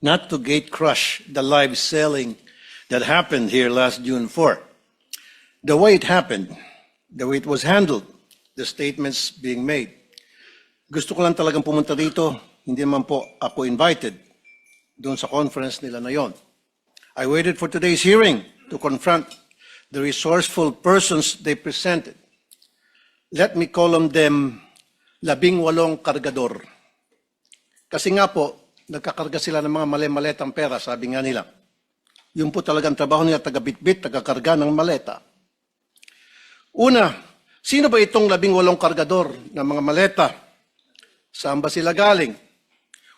not to gate crush the live selling that happened here last June 4. The way it happened, the way it was handled, the statements being made. Gusto ko lang talagang pumunta dito, hindi naman po ako invited doon sa conference nila na yon. I waited for today's hearing to confront the resourceful persons they presented. Let me call on them 18 kargador. Kasi nga po, nagkakarga sila ng mga mali-maletang pera, sabi nga nila. Yun po talagang trabaho nila, taga-bitbit, taga-karga ng maleta. Una, sino ba itong 18 kargador ng mga maleta? Saan ba sila galing?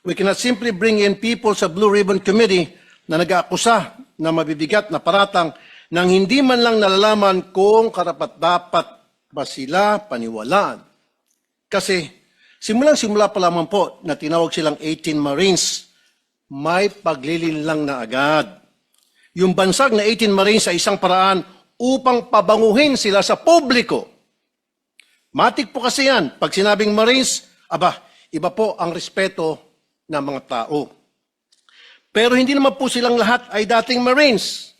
We cannot simply bring in people sa Blue Ribbon Committee na nag-aakusa na mabibigat na paratang nang hindi man lang nalalaman kung karapat-dapat ba sila paniwalaan. Kasi simulang-simula pa lamang po na tinawag silang 18 Marines, may paglilinlang na agad. Yung bansag na 18 Marines sa isang paraan upang pabanguhin sila sa publiko. Matik po kasi yan. Pag sinabing Marines, iba po ang respeto ng mga tao. Pero hindi naman po silang lahat ay dating Marines.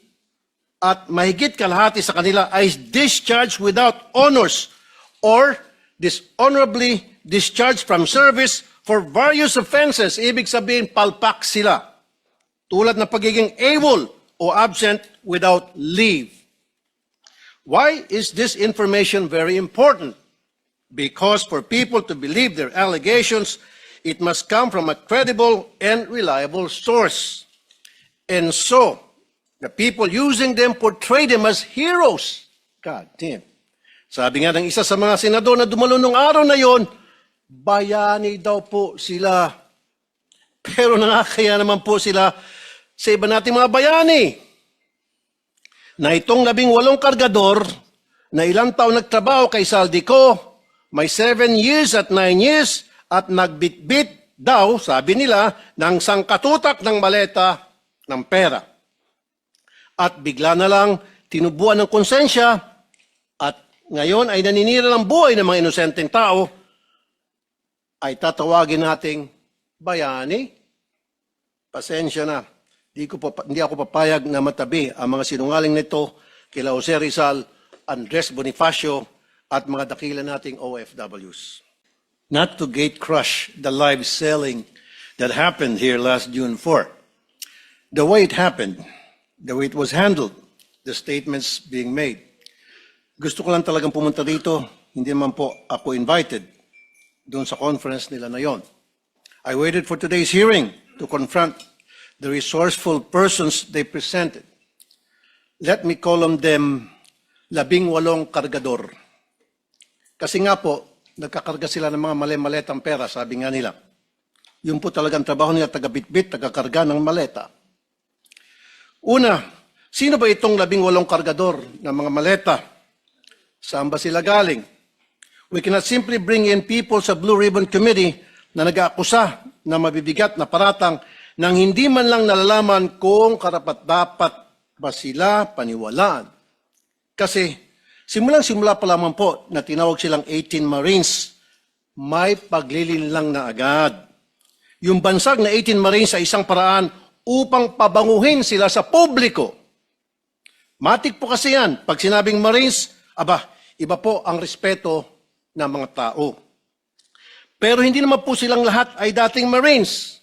At mahigit kalahati sa kanila ay discharged without honors or dishonorably discharged from service for various offenses. Ibig sabihin, palpak sila. Tulad ng pagiging AWOL o absent without leave. Why is this information very important? Because for people to believe their allegations, it must come from a credible and reliable source. And so, the people using them portray them as heroes. God damn. Sabi nga ng isa sa mga senador na dumalo nung araw na yon, bayani daw po sila. Pero nakakaya naman po sila sa iba nating mga bayani. Na itong 18 kargador na ilang taon nagtrabaho kay Saldico, may 7 years at 9 years at nagbitbit daw, sabi nila, ng sangkatutak ng maleta ng pera. At bigla na lang tinubuan ng konsensya at ngayon ay naninira ng buhay ng mga inosenteng tao, ay tatawagin nating bayani. Pasensya na. Hindi ako papayag na matabi ang mga sinungaling nito kila Jose Rizal, Andres Bonifacio at mga dakila nating OFWs. Not to gate crush the live selling that happened here last June 4. The way it happened, the way it was handled, the statements being made. Gusto ko lang talagang pumunta dito, hindi naman po ako invited doon sa conference nila na yon. I waited for today's hearing to confront the resourceful persons they presented. Let me call on them 18 kargador. Kasi nga po, nagkakarga sila ng mga mali-maletang pera, sabi nga nila. Yun po talagang trabaho nila, taga-bitbit, taga-karga ng maleta. Una, sino ba itong 18 kargador ng mga maleta? Saan ba sila galing? We cannot simply bring in people sa Blue Ribbon Committee na nag-aakusa na mabibigat na paratang nang hindi man lang nalalaman kung karapat-dapat ba sila paniwalaan. Kasi simulang-simula pa lamang po na tinawag silang 18 Marines, may paglilinlang na agad. Yung bansag na 18 Marines sa isang paraan upang pabanguhin sila sa publiko. Matik po kasi yan. Pag sinabing Marines, iba po ang respeto ng mga tao. Pero hindi naman po silang lahat ay dating Marines.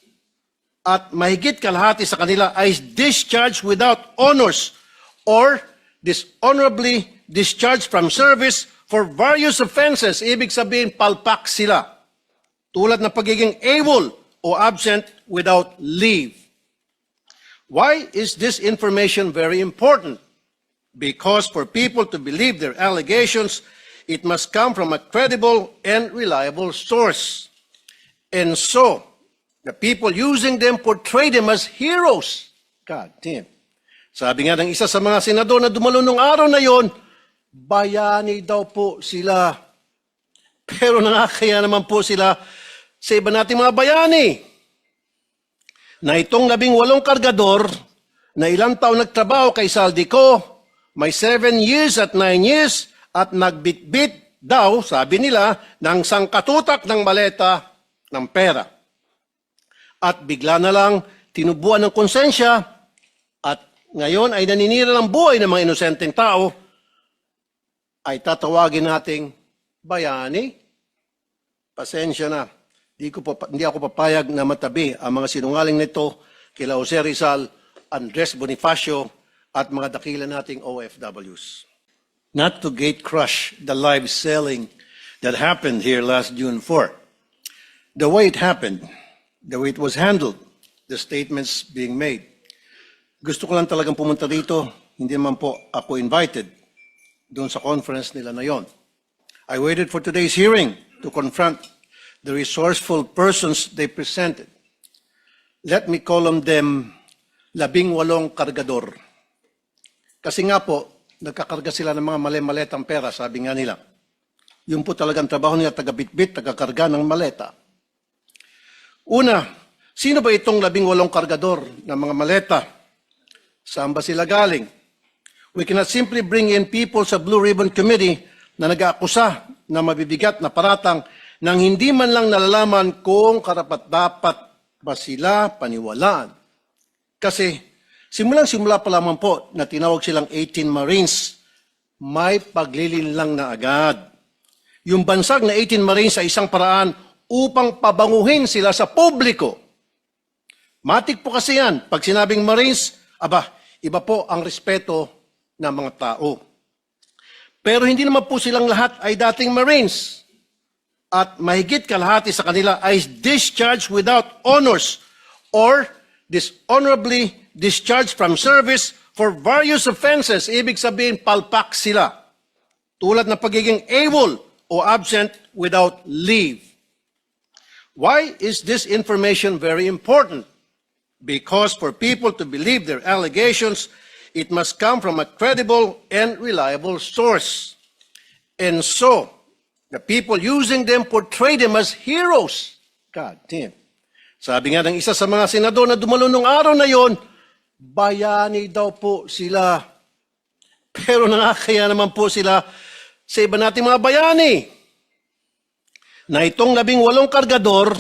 At mahigit kalahati sa kanila ay discharged without honors or dishonorably discharged from service for various offenses. Ibig sabihin, palpak sila. Tulad ng pagiging AWOL o absent without leave. Why is this information very important? Because for people to believe their allegations, it must come from a credible and reliable source. And so, the people using them portray them as heroes. God damn. Sabi nga ng isa sa mga senador na dumalo nung araw na yon, bayani daw po sila. Pero nakakaya naman po sila sa iba nating mga bayani. Na itong 18 kargador na ilang taon nagtrabaho kay Saldico, may 7 years at 9 years at nagbitbit daw, sabi nila, ng sangkatutak ng maleta ng pera. At bigla na lang tinubuan ng konsensya at ngayon ay naninira ng buhay ng mga inosenteng tao, ay tatawagin nating bayani. Pasensya na. Hindi ako papayag na matabi ang mga sinungaling nito kila Jose Rizal, Andres Bonifacio at mga dakila nating OFWs. Not to gate crush the live selling that happened here last June 4. The way it happened, the way it was handled, the statements being made. Gusto ko lang talagang pumunta dito, hindi naman po ako invited doon sa conference nila na yon. I waited for today's hearing to confront the resourceful persons they presented. Let me call on them 18 kargador. Kasi nga po, nagkakarga sila ng mga mali-maletang pera, sabi nga nila. Yun po talagang trabaho nila, taga-bitbit, taga-karga ng maleta. Una, sino ba itong 18 kargador ng mga maleta? Saan ba sila galing? We cannot simply bring in people sa Blue Ribbon Committee na nag-aakusa na mabibigat na paratang nang hindi man lang nalalaman kung karapat-dapat ba sila paniwalaan. Kasi simulang-simula pa lamang po na tinawag silang 18 Marines, may paglilinlang na agad. Yung bansag na 18 Marines ay isang paraan upang pabanguhin sila sa publiko. Matik po kasi yan. Pag sinabing Marines, iba po ang respeto ng mga tao. Pero hindi naman po silang lahat ay dating Marines. At mahigit kalahati sa kanila ay discharged without honors or dishonorably discharged from service for various offenses. Ibig sabihin, palpak sila. Tulad ng pagiging AWOL o absent without leave. Why is this information very important? Because for people to believe their allegations, it must come from a credible and reliable source. And so, the people using them portray them as heroes. God damn. Sabi nga ng isa sa mga senador na dumalo nung araw na yon, bayani daw po sila. Pero nakakaya naman po sila sa iba nating mga bayani. Na itong 18 kargador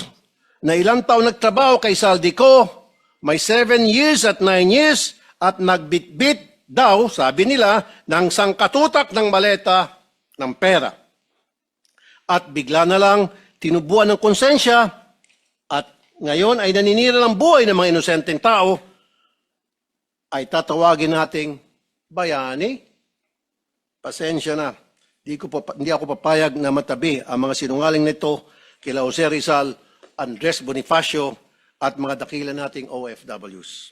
na ilang taon nagtrabaho kay Saldico, may 7 years at 9 years at nagbitbit daw, sabi nila, ng sangkatutak ng maleta ng pera. At bigla na lang tinubuan ng konsensya at ngayon ay naninira ng buhay ng mga inosenteng tao, ay tatawagin nating bayani. Pasensya na. Hindi ako papayag na matabi ang mga sinungaling nito kila Jose Rizal, Andres Bonifacio at mga dakila nating OFWs.